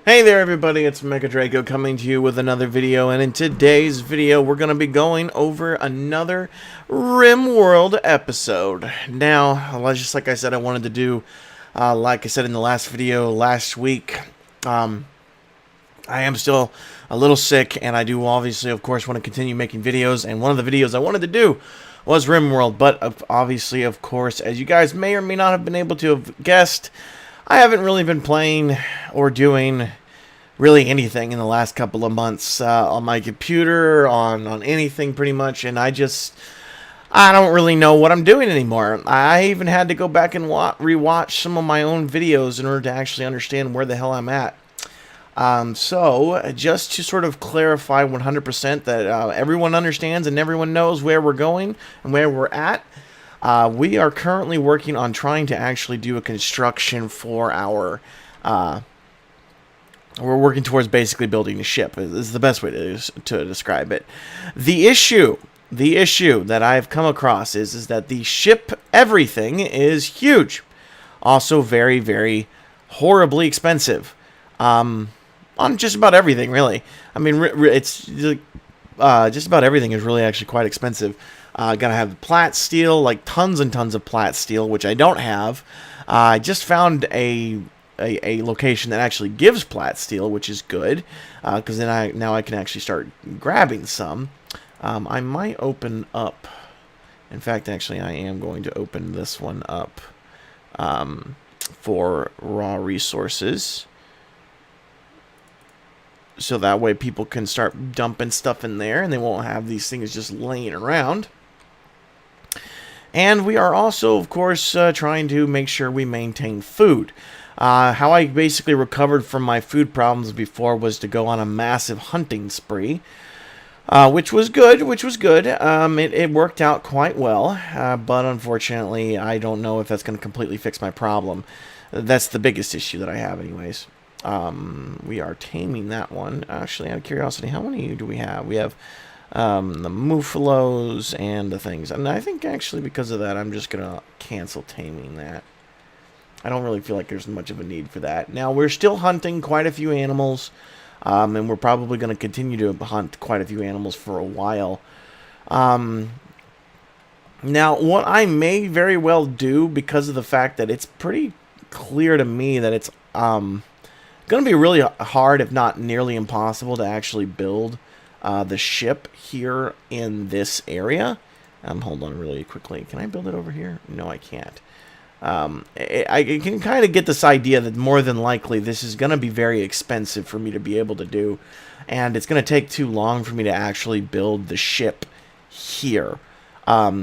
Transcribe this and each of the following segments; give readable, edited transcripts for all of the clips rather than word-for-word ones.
Hey there everybody, it's Mecha Draco coming to you with another video, and in today's video we're going to be going over another Rimworld episode. Now, just like I said I wanted to do, like I said in the last video last week, I am still a little sick, and I do obviously of course want to continue making videos, and one of the videos I wanted to do was Rimworld, but obviously of course, as you guys may or may not have been able to have guessed, I haven't really been playing or doing really anything in the last couple of months on my computer, on anything pretty much, and I don't really know what I'm doing anymore. I even had to go back and rewatch some of my own videos in order to actually understand where the hell I'm at. So, just to sort of clarify 100% that everyone understands and everyone knows where we're going and where we're at, we are currently working on trying to actually do a construction for our, we're working towards basically building a ship, is the best way to describe it. The issue that I've come across is that the ship everything is huge. Also very, very horribly expensive. On just about everything, really. I mean, it's just about everything is really actually quite expensive. Gotta have plat steel, like tons and tons of plat steel, which I don't have. I just found a location that actually gives plat steel, which is good, because then now I can actually start grabbing some. I might open up. In fact, actually, I am going to open this one up for raw resources, so that way people can start dumping stuff in there, and they won't have these things just laying around. And we are also, of course, trying to make sure we maintain food. How I basically recovered from my food problems before was to go on a massive hunting spree, which was good. It worked out quite well, but unfortunately, I don't know if that's going to completely fix my problem. That's the biggest issue that I have, anyways. We are taming that one. Actually, out of curiosity, how many do we have? We have the Muffalos and the things. And I think actually because of that, I'm just going to cancel taming that. I don't really feel like there's much of a need for that. Now, we're still hunting quite a few animals, and we're probably going to continue to hunt quite a few animals for a while. Now, what I may very well do, because of the fact that it's pretty clear to me that it's going to be really hard, if not nearly impossible, to actually build the ship here in this area. Hold on really quickly. Can I build it over here? No, I can't. I can kind of get this idea that more than likely this is going to be very expensive for me to be able to do, and it's going to take too long for me to actually build the ship here,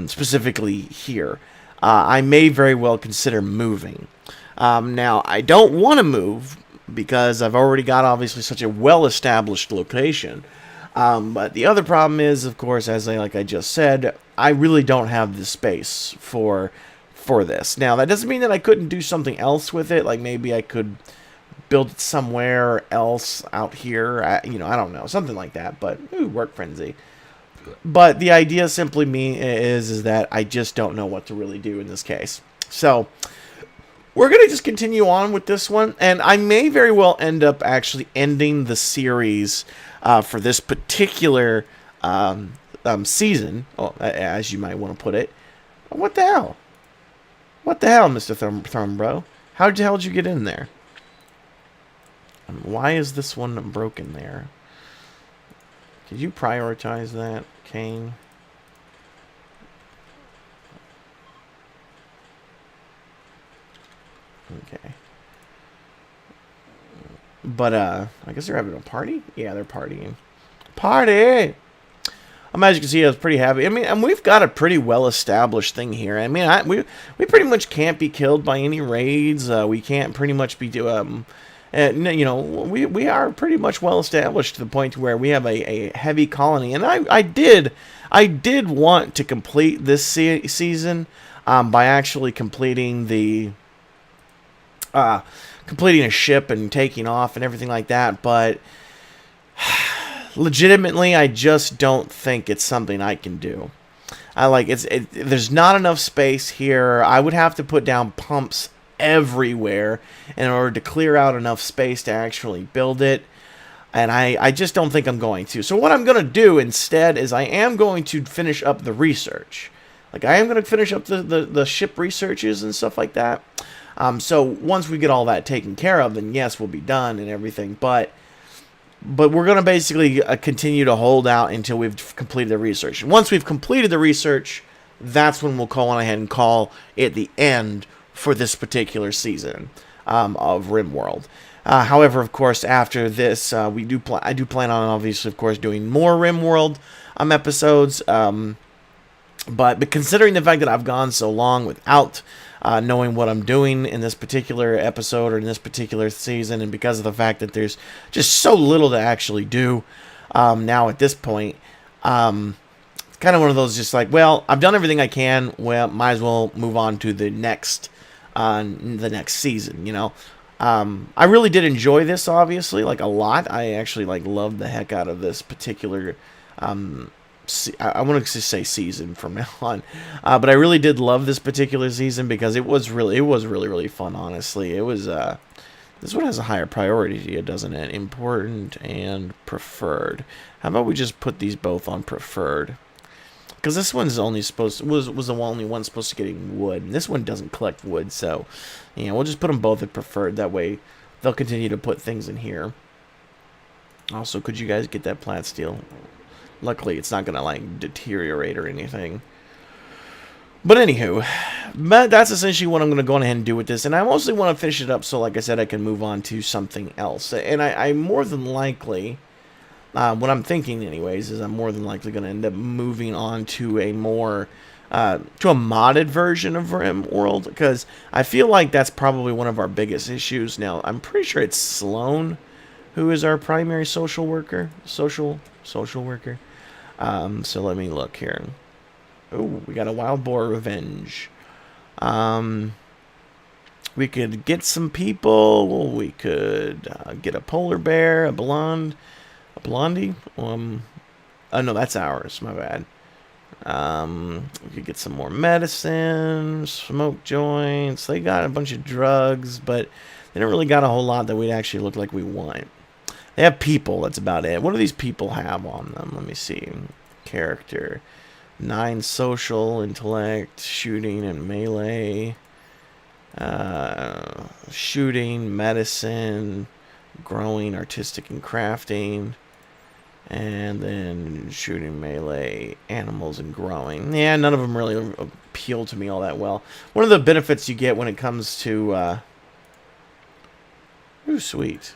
specifically here. I may very well consider moving. Now, I don't want to move because I've already got obviously such a well-established location. But the other problem is, of course, like I just said, I really don't have the space for this. Now, that doesn't mean that I couldn't do something else with it. Like maybe I could build it somewhere else out here. I don't know, something like that. But work frenzy. But the idea simply is that I just don't know what to really do in this case. So we're going to just continue on with this one, and I may very well end up actually ending the series for this particular season, as you might want to put it. What the hell? What the hell, Mr. Thumb Bro? How the hell did you get in there? Why is this one broken there? Could you prioritize that, Kane? Okay. But, I guess they're having a party? Yeah, they're partying. Party! As you can see, I was pretty happy. I mean, and we've got a pretty well-established thing here. I mean, we pretty much can't be killed by any raids. We can't pretty much be we are pretty much well-established to the point where we have a heavy colony. And I did want to complete this season by actually completing the completing a ship and taking off and everything like that, but legitimately, I just don't think it's something I can do. There's not enough space here. I would have to put down pumps everywhere in order to clear out enough space to actually build it. And I just don't think I'm going to. So what I'm going to do instead is I am going to finish up the research. Like, I am going to finish up the ship researches and stuff like that. So once we get all that taken care of, then yes, we'll be done and everything. But we're going to basically continue to hold out until we've completed the research. And once we've completed the research, that's when we'll go on ahead and call it the end for this particular season of Rimworld. However, of course, after this, I do plan on, obviously, of course, doing more Rimworld episodes. But considering the fact that I've gone so long without knowing what I'm doing in this particular episode or in this particular season, and because of the fact that there's just so little to actually do now at this point, it's kind of one of those just like, well, I've done everything I can. Well, might as well move on to the next season, you know. I really did enjoy this, obviously, like, a lot. I actually, like, loved the heck out of this particular, I want to say season from now on. But I really did love this particular season because it was really fun, honestly. It was, this one has a higher priority to it, doesn't it? Important and preferred. How about we just put these both on preferred? Because this one's only was the only one supposed to get wood. And this one doesn't collect wood, so yeah, we'll just put them both at preferred. That way, they'll continue to put things in here. Also, could you guys get that plat steel? Luckily, it's not gonna like deteriorate or anything. But anywho, that's essentially what I'm gonna go ahead and do with this. And I mostly want to finish it up so, like I said, I can move on to something else. And I more than likely. What I'm thinking, anyways, is I'm more than likely going to end up moving on to a more, to a modded version of Rimworld, because I feel like that's probably one of our biggest issues. Now, I'm pretty sure it's Sloan who is our primary social worker. Social worker. So let me look here. Oh, we got a wild boar revenge. We could get some people. We could get a polar bear, a blondie. Oh no, that's ours. My bad. We could get some more medicine, smoke joints. They got a bunch of drugs, but they don't really got a whole lot that we'd actually look like we want. They have people. That's about it. What do these people have on them? Let me see. Character. 9 social, intellect, shooting, and melee. Shooting, medicine, growing, artistic, and crafting. And then shooting, melee, animals, and growing. Yeah, none of them really appeal to me all that well. One of the benefits you get when it comes to... Ooh, sweet.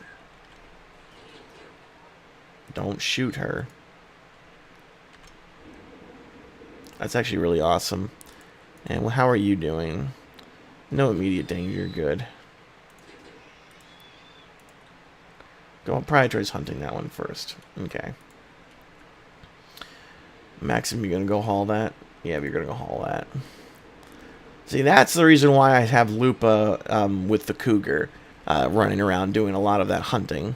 Don't shoot her. That's actually really awesome. And how are you doing? No immediate danger. Good. Go on, prioritize hunting that one first. Okay. Maxim, you're going to go haul that? Yeah, you're going to go haul that. See, that's the reason why I have Lupa with the cougar running around doing a lot of that hunting.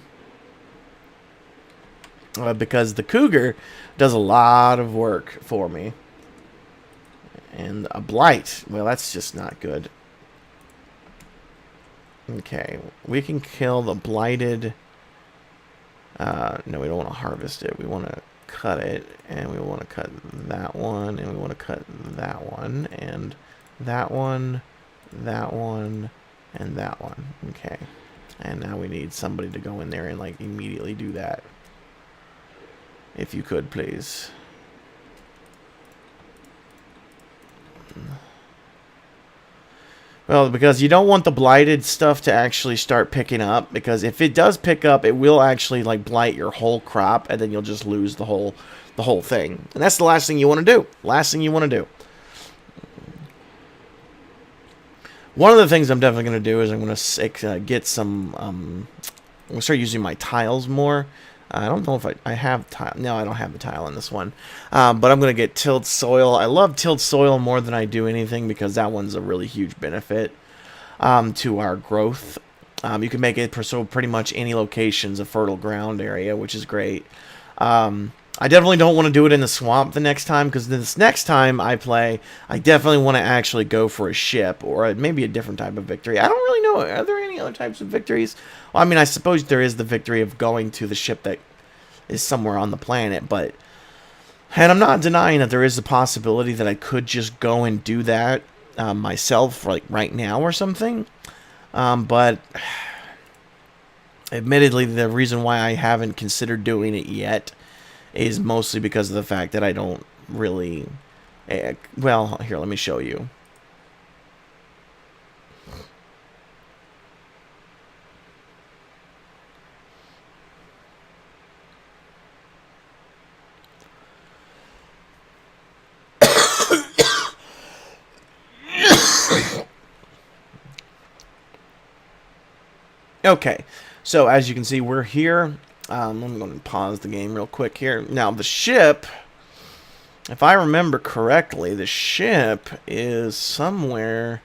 Because the cougar does a lot of work for me. And a blight, well, that's just not good. Okay, we can kill the blighted... no, we don't want to harvest it. We want to cut it, and we want to cut that one, and we want to cut that one, and that one, that one, and that one. Okay. And now we need somebody to go in there and, like, immediately do that. If you could, please. Well, because you don't want the blighted stuff to actually start picking up, because if it does pick up, it will actually like blight your whole crop, and then you'll just lose the whole thing. And that's the last thing you want to do. Last thing you want to do. One of the things I'm definitely going to do is I'm going to get some. I'm going to start using my tiles more. I don't know if I have tile. No, I don't have the tile in this one. But I'm going to get tilled soil. I love tilled soil more than I do anything because that one's a really huge benefit to our growth. You can make it so pretty much any location's a fertile ground area, which is great. I definitely don't want to do it in the swamp the next time, because this next time I play, I definitely want to actually go for a ship, or maybe a different type of victory. I don't really know. Are there any other types of victories? Well, I mean, I suppose there is the victory of going to the ship that is somewhere on the planet, but... And I'm not denying that there is a possibility that I could just go and do that myself, like right now or something. But... Admittedly, the reason why I haven't considered doing it yet is mostly because of the fact that I don't really... well, here, let me show you. Okay, so as you can see, we're here. I'm going to pause the game real quick here. Now, the ship, if I remember correctly, the ship is somewhere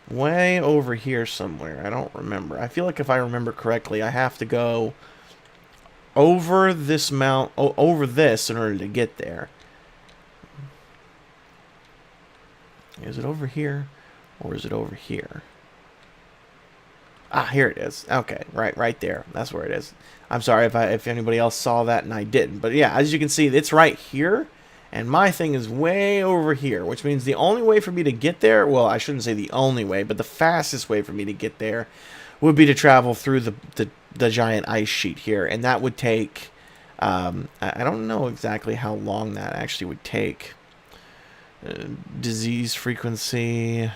way over here somewhere. I don't remember. I feel like if I remember correctly, I have to go over this over this in order to get there. Is it over here, or is it over here? Ah, here it is. Okay, right there. That's where it is. I'm sorry if anybody else saw that and I didn't. But yeah, as you can see, it's right here. And my thing is way over here, which means the only way for me to get there, well, I shouldn't say the only way, but the fastest way for me to get there would be to travel through the giant ice sheet here. And that would take, I don't know exactly how long that actually would take. Disease frequency...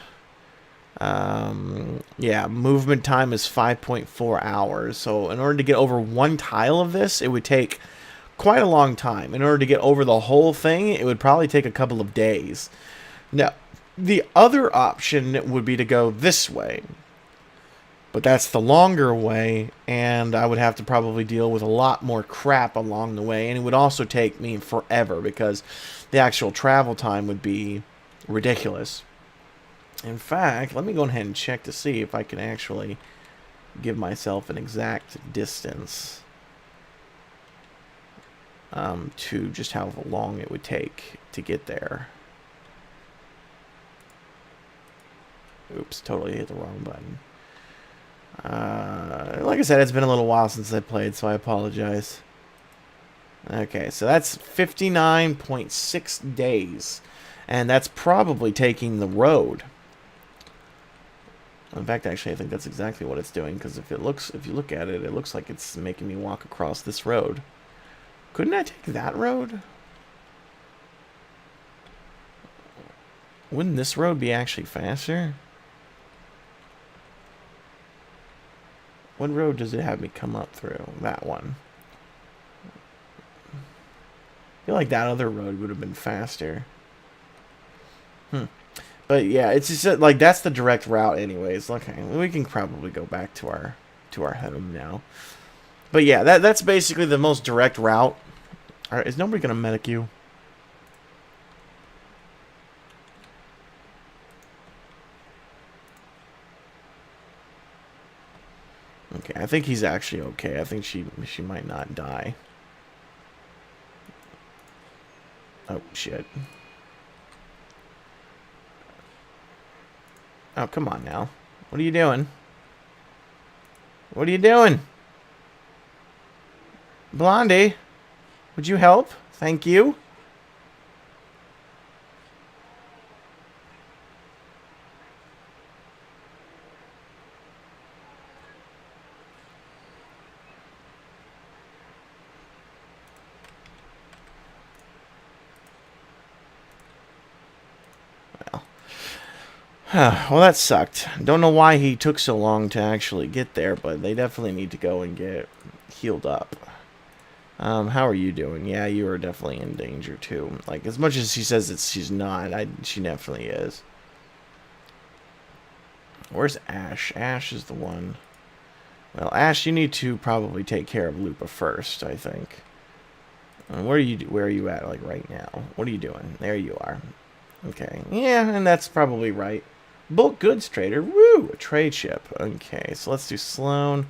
yeah, movement time is 5.4 hours. So in order to get over one tile of this, it would take quite a long time. In order to get over the whole thing, it would probably take a couple of days. Now, the other option would be to go this way. But that's the longer way, and I would have to probably deal with a lot more crap along the way. And it would also take me forever, because the actual travel time would be ridiculous. In fact, let me go ahead and check to see if I can actually give myself an exact distance to just how long it would take to get there. Oops, totally hit the wrong button. Like I said, it's been a little while since I played, so I apologize. Okay, so that's 59.6 days. And that's probably taking the road. In fact, actually, I think that's exactly what it's doing, because if you look at it, it looks like it's making me walk across this road. Couldn't I take that road? Wouldn't this road be actually faster? What road does it have me come up through? That one. I feel like that other road would have been faster. But yeah, it's just like that's the direct route anyways. Okay, we can probably go back to our home now. But yeah, that's basically the most direct route. Alright, is nobody gonna medic you? Okay, I think he's actually okay. I think she might not die. Oh shit. Oh, come on now. What are you doing? What are you doing? Blondie, would you help? Thank you. Well, that sucked. Don't know why he took so long to actually get there, but they definitely need to go and get healed up. How are you doing? Yeah, you are definitely in danger too. Like, as much as she says that she's not, she definitely is. Where's Ash? Ash is the one. Well, Ash, you need to probably take care of Lupa first, I think. Where are you at, like, right now? What are you doing? There you are. Okay. Yeah, and that's probably right. Bulk goods trader. Woo! A trade ship. Okay, so let's do Sloan.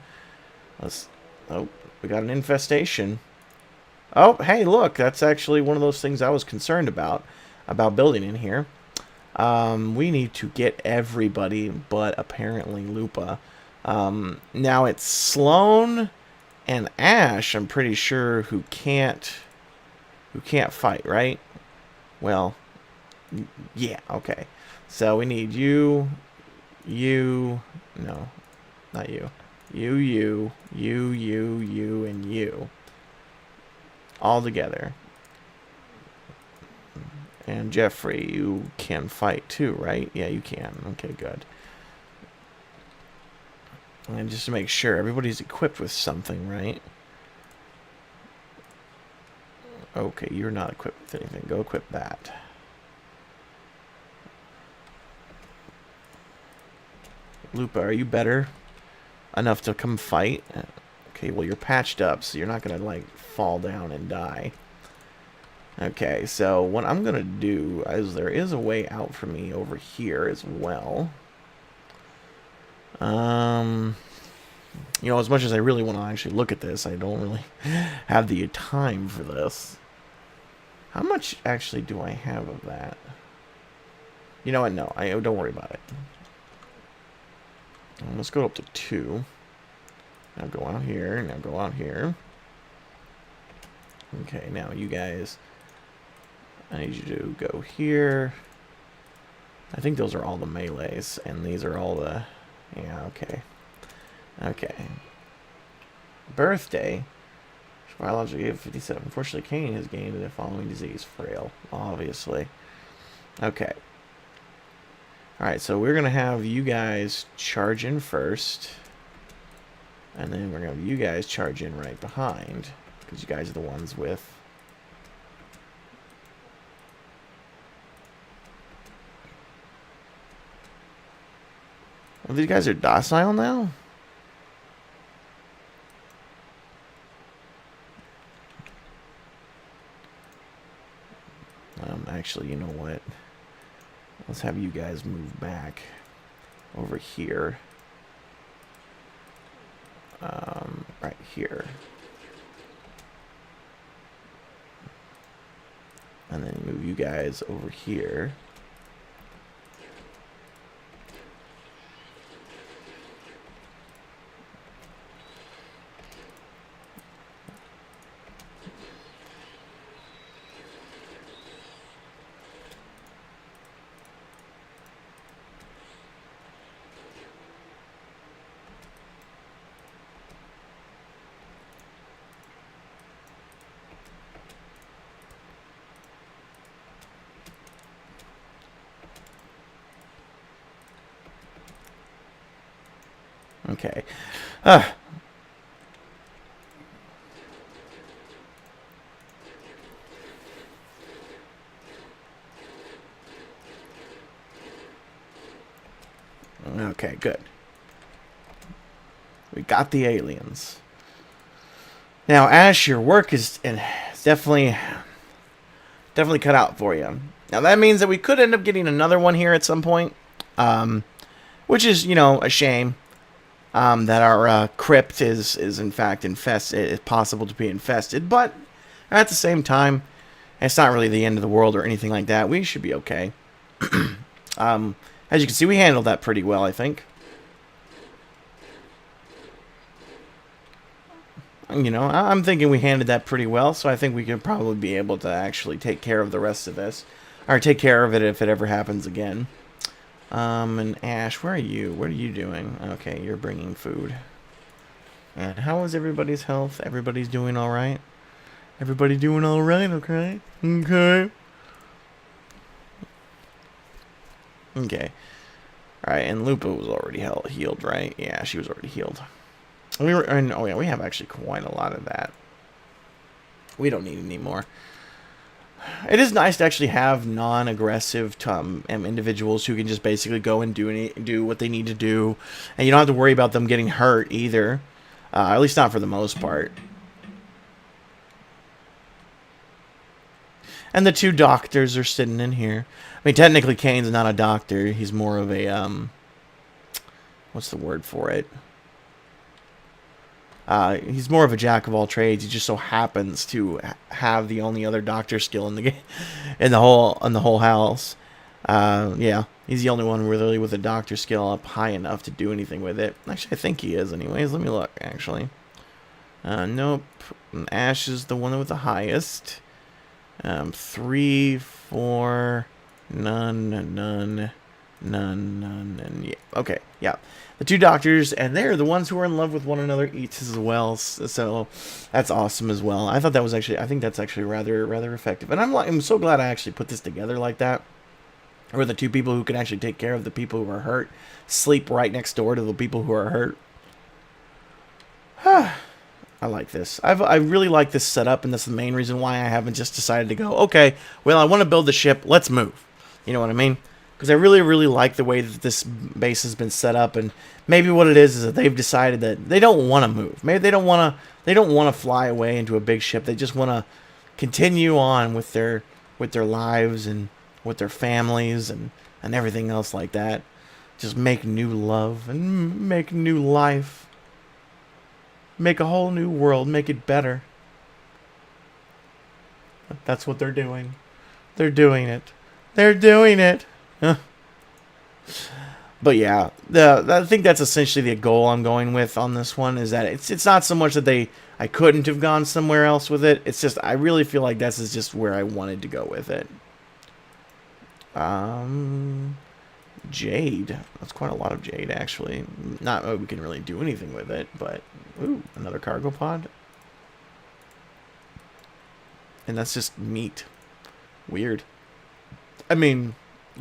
Oh, we got an infestation. Oh, hey, look, that's actually one of those things I was concerned about building in here. We need to get everybody but apparently Lupa. Now it's Sloan and Ash, I'm pretty sure, who can't fight, right? Well, yeah, okay. So we need you, no, not you. You, and you. All together. And Jeffrey, you can fight too, right? Yeah, you can. Okay, good. And just to make sure, everybody's equipped with something, right? Okay, you're not equipped with anything. Go equip that. Lupa, are you better enough to come fight? Okay, well, you're patched up, so you're not going to, like, fall down and die. Okay, so what I'm going to do is there is a way out for me over here as well. You know, as much as I really want to actually look at this, I don't really have the time for this. How much actually do I have of that? You know what? No, don't worry about it. Let's go up to 2. Now go out here. Now go out here. Okay, now you guys, I need you to go here. I think those are all the melees, and these are all the... Yeah, okay. Okay. Birthday. Biology of 57. Unfortunately, Kane has gained the following disease. Frail, obviously. Okay. Alright, so we're going to have you guys charge in first. And then we're going to have you guys charge in right behind. Because you guys are the ones with... Well, these guys are docile now? Actually, you know what? Let's have you guys move back over here. Right here. And then move you guys over here. Okay. Okay, good. We got the aliens. Now, Ash, your work is definitely cut out for you. Now, that means that we could end up getting another one here at some point, which is, you know, a shame. That our crypt is in fact infested. It's possible to be infested, but at the same time, it's not really the end of the world or anything like that. We should be okay. As you can see, we handled that pretty well, I think. You know, I'm thinking we handled that pretty well, so I think we could probably be able to actually take care of the rest of this. Or take care of it if it ever happens again. And Ash, where are you? What are you doing? Okay, you're bringing food. And how is everybody's health? Everybody's doing alright? Everybody doing alright, okay? Okay. Okay. Alright, and Lupa was already healed, right? Yeah, she was already healed. Oh yeah, we have actually quite a lot of that. We don't need any more. It is nice to actually have non-aggressive individuals who can just basically go and do what they need to do, and you don't have to worry about them getting hurt either. At least not for the most part. And the 2 doctors are sitting in here. I mean, technically, Kane's not a doctor. He's more of a what's the word for it? He's more of a jack of all trades. He just so happens to have the only other doctor skill in the game, in the whole house. Yeah, he's the only one really with a doctor skill up high enough to do anything with it. Actually, I think he is. Anyways, let me look. Actually, nope. Ash is the one with the highest. 3, 4, none, and yeah. Okay, yeah. The 2 doctors, and they're the ones who are in love with one another each as well. So that's awesome as well. I thought that was actually, I think that's actually rather effective. And I'm so glad I actually put this together like that, where the 2 people who can actually take care of the people who are hurt sleep right next door to the people who are hurt. I like this. I really like this setup, and that's the main reason why I haven't just decided to go, okay, well, I want to build the ship, let's move. You know what I mean? Because I really like the way that this base has been set up, and maybe what it is that they've decided that they don't want to move. Maybe they don't want to fly away into a big ship. They just want to continue on with their lives and with their families and everything else like that. Just make new love and make new life. Make a whole new world. Make it better. That's what they're doing. They're doing it. They're doing it. But yeah, I think that's essentially the goal I'm going with on this one, is that it's not so much that I couldn't have gone somewhere else with it. It's just I really feel like this is just where I wanted to go with it. Jade. That's quite a lot of jade, actually. Not that we can really do anything with it, but ooh, another cargo pod. And that's just meat. Weird. I mean,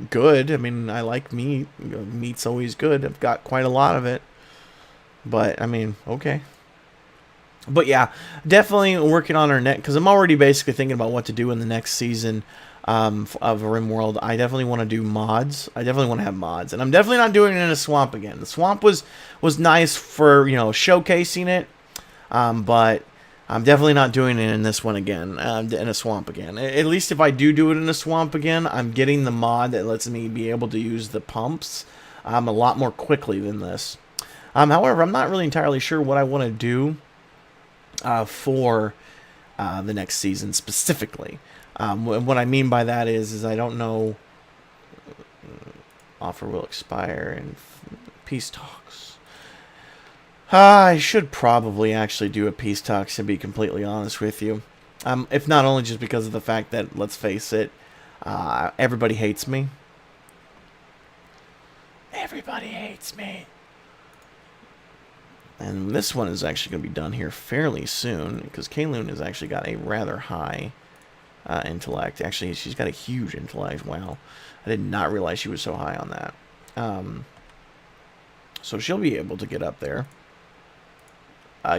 good. I mean, I like meat. Meat's always good. I've got quite a lot of it. But, I mean, okay. But yeah, definitely working on our next, because I'm already basically thinking about what to do in the next season of Rimworld. I definitely want to do mods. I definitely want to have mods. And I'm definitely not doing it in a swamp again. The swamp was nice for, you know, showcasing it. But I'm definitely not doing it in this one again, in a swamp again. At least if I do it in a swamp again, I'm getting the mod that lets me be able to use the pumps a lot more quickly than this. However, I'm not really entirely sure what I want to do for the next season specifically. What I mean by that is I don't know. Offer will expire in peace talks. I should probably actually do a peace talks, to be completely honest with you. If not only just because of the fact that, let's face it, everybody hates me. Everybody hates me. And this one is actually going to be done here fairly soon, because Kayloon has actually got a rather high intellect. Actually, she's got a huge intellect. Wow. I did not realize she was so high on that. So she'll be able to get up there.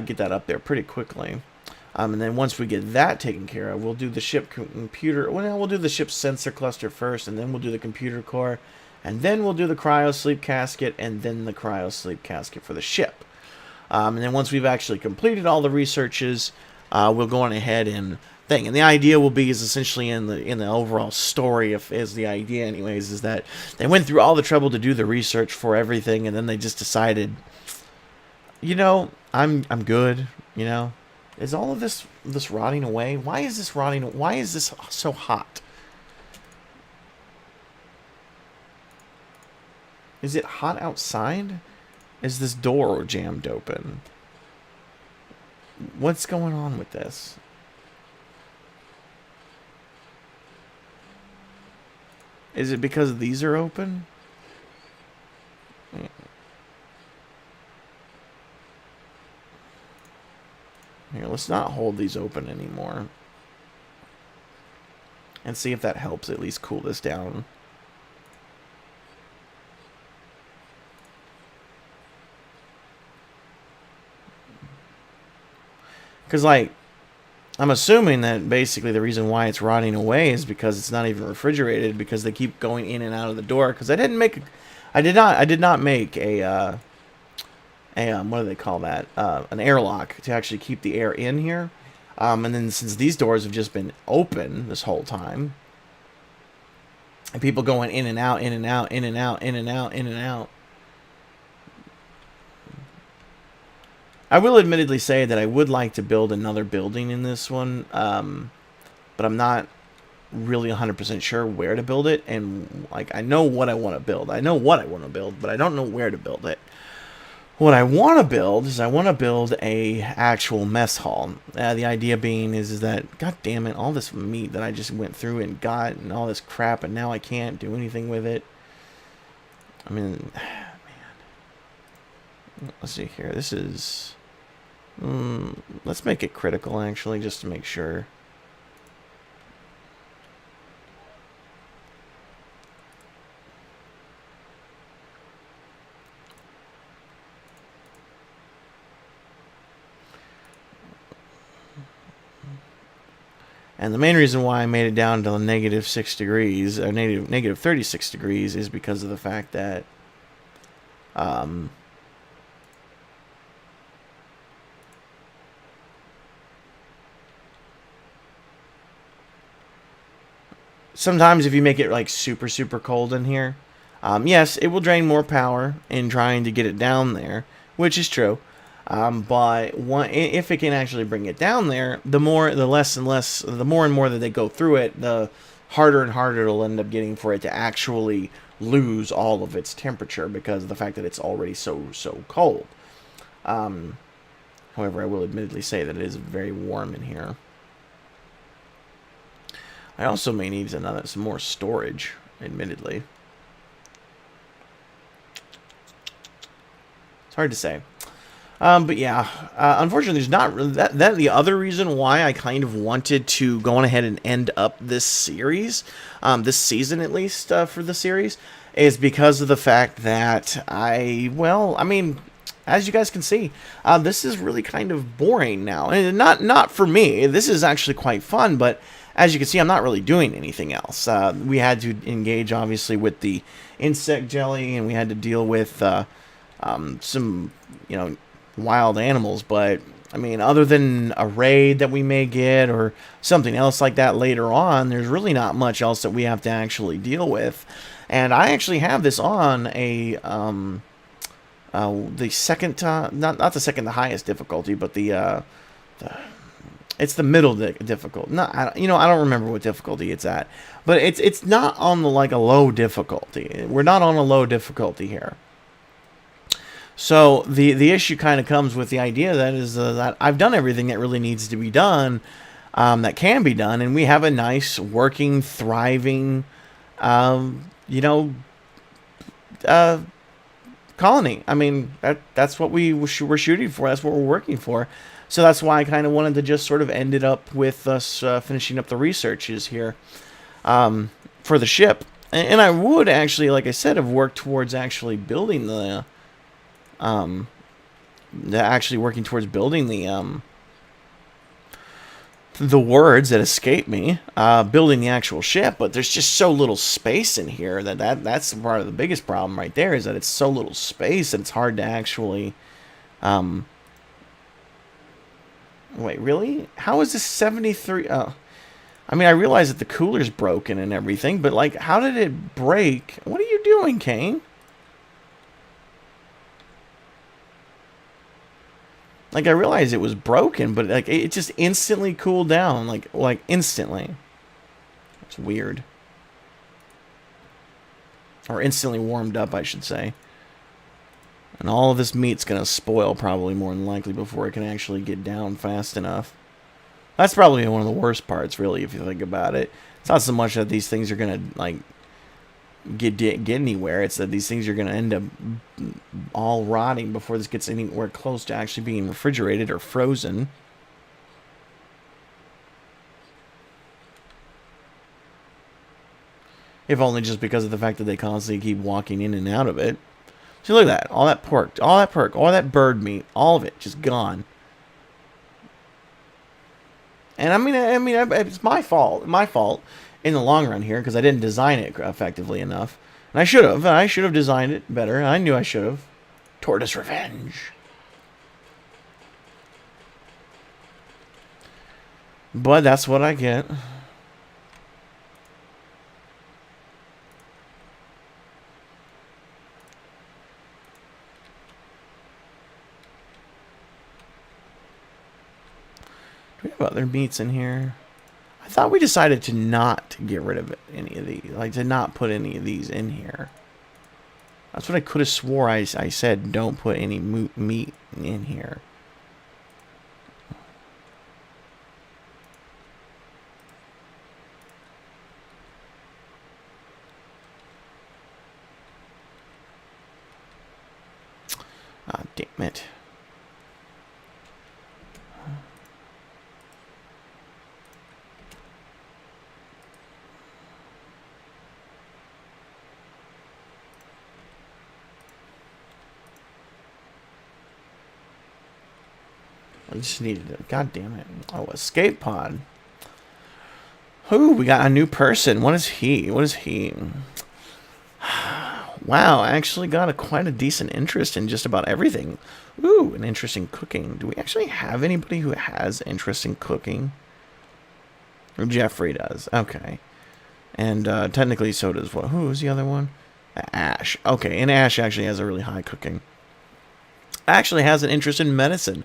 Get that up there pretty quickly. And then once we get that taken care of, we'll do the ship computer. Well, we'll do the ship sensor cluster first, and then we'll do the computer core. And then we'll do the cryo sleep casket, and then the cryo sleep casket for the ship. And then once we've actually completed all the researches, we'll go on ahead and thing. And the idea will be is essentially in the overall story, is the idea anyways, is that they went through all the trouble to do the research for everything, and then they just decided, you know, I'm good, you know. Is all of this rotting away? Why is this rotting? Why is this so hot? Is it hot outside? Is this door jammed open? What's going on with this? Is it because these are open? Here, let's not hold these open anymore. And see if that helps at least cool this down. Because, like, I'm assuming that basically the reason why it's rotting away is because it's not even refrigerated, because they keep going in and out of the door. Because I did not make a what do they call that? An airlock to actually keep the air in here. And then since these doors have just been open this whole time, and people going in and out, in and out, in and out, in and out, in and out. I will admittedly say that I would like to build another building in this one, but I'm not really 100% sure where to build it. And like, I know what I want to build. I know what I want to build, but I don't know where to build it. What I want to build is I want to build a actual mess hall. The idea being is that, god damn it, all this meat that I just went through and got and all this crap, and now I can't do anything with it. I mean, man. Let's see here. This is... let's make it critical, actually, just to make sure. And the main reason why I made it down to -6 degrees, or negative 36 degrees, is because of the fact that sometimes if you make it like super cold in here, yes, it will drain more power in trying to get it down there, which is true. But if it can actually bring it down there, the more and more that they go through it, the harder and harder it'll end up getting for it to actually lose all of its temperature because of the fact that it's already so cold. However, I will admittedly say that it is very warm in here. I also may need some more storage, admittedly. It's hard to say. But yeah, unfortunately, there's not really that. The other reason why I kind of wanted to go on ahead and end up this series, this season at least, for the series, is because of the fact that I mean, as you guys can see, this is really kind of boring now, and not for me. This is actually quite fun, but as you can see, I'm not really doing anything else. We had to engage, obviously, with the insect jelly, and we had to deal with some, wild animals, but I mean, other than a raid that we may get or something else like that later on, there's really not much else that we have to actually deal with. And I actually have this on a the second not the second the highest difficulty, but it's the middle difficult. I don't remember what difficulty it's at, but it's not on a low difficulty. We're not on a low difficulty here. So the issue kind of comes with the idea that I've done everything that really needs to be done, that can be done, and we have a nice, working, thriving, colony. I mean, that's what we're shooting for. That's what we're working for. So that's why I kind of wanted to just sort of end it up with us finishing up the researches here for the ship. And I would actually, like I said, have worked towards actually building working towards building the words that escape me, building the actual ship, but there's just so little space in here that's part of the biggest problem right there, is that it's so little space that it's hard to actually wait, really? How is this 73? Oh, I mean, I realize that the cooler's broken and everything, but like, how did it break? What are you doing, Kane? Like, I realized it was broken, but like it just instantly cooled down, like instantly. It's weird. Or instantly warmed up, I should say. And all of this meat's gonna spoil probably more than likely before it can actually get down fast enough. That's probably one of the worst parts, really, if you think about it. It's not so much that these things are gonna like get anywhere. It's that these things are going to end up all rotting before this gets anywhere close to actually being refrigerated or frozen. If only just because of the fact that they constantly keep walking in and out of it. So look at that. All that pork, all that bird meat, all of it just gone. And I mean, it's my fault. In the long run here, because I didn't design it effectively enough. And I should have designed it better. I knew I should have. Tortoise revenge. But that's what I get. we have other meats in here? I thought we decided to not get rid of any of these. Like, to not put any of these in here. That's what I could have swore I said don't put any meat in here. Ah, damn it. I just needed it. God damn it. Oh, escape pod. Ooh, we got a new person. What is he? What is he? Wow, I actually got quite a decent interest in just about everything. Ooh, an interest in cooking. Do we actually have anybody who has interest in cooking? Or Jeffrey does. Okay. And technically so does what? Who was the other one? Ash. Okay, and Ash actually has a really high cooking. Actually has an interest in medicine.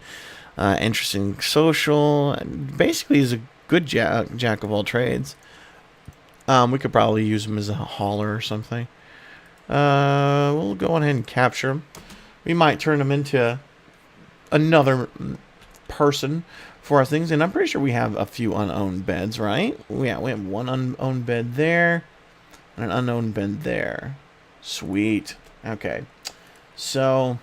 Interesting social, and basically he's a good jack of all trades. We could probably use him as a hauler or something. We'll go ahead and capture him. We might turn him into another person for our things, and I'm pretty sure we have a few unowned beds, right? Yeah, we have one unowned bed there, and an unowned bed there. Sweet. Okay. So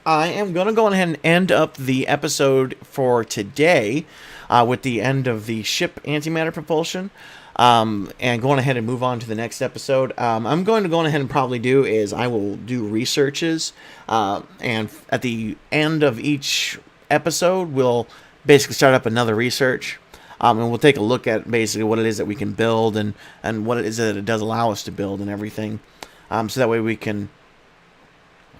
I am going to go ahead and end up the episode for today with the end of the ship antimatter propulsion, and going ahead and move on to the next episode. I'm going to go ahead and probably do is I will do researches, and at the end of each episode, we'll basically start up another research, and we'll take a look at basically what it is that we can build and what it is that it does allow us to build and everything, so that way we can,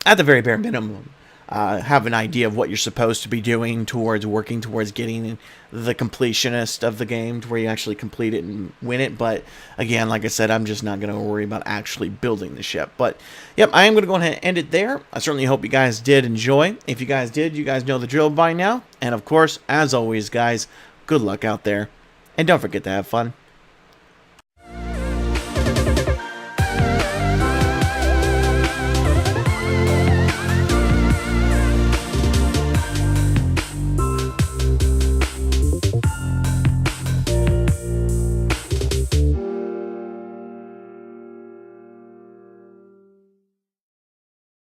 at the very bare minimum, have an idea of what you're supposed to be doing towards working towards getting the completionist of the game to where you actually complete it and win it. But again, like I said, I'm just not going to worry about actually building the ship. But yep, I am going to go ahead and end it there. I certainly hope you guys did enjoy. If you guys did, you guys know the drill by now. And of course, as always, guys, good luck out there. And don't forget to have fun.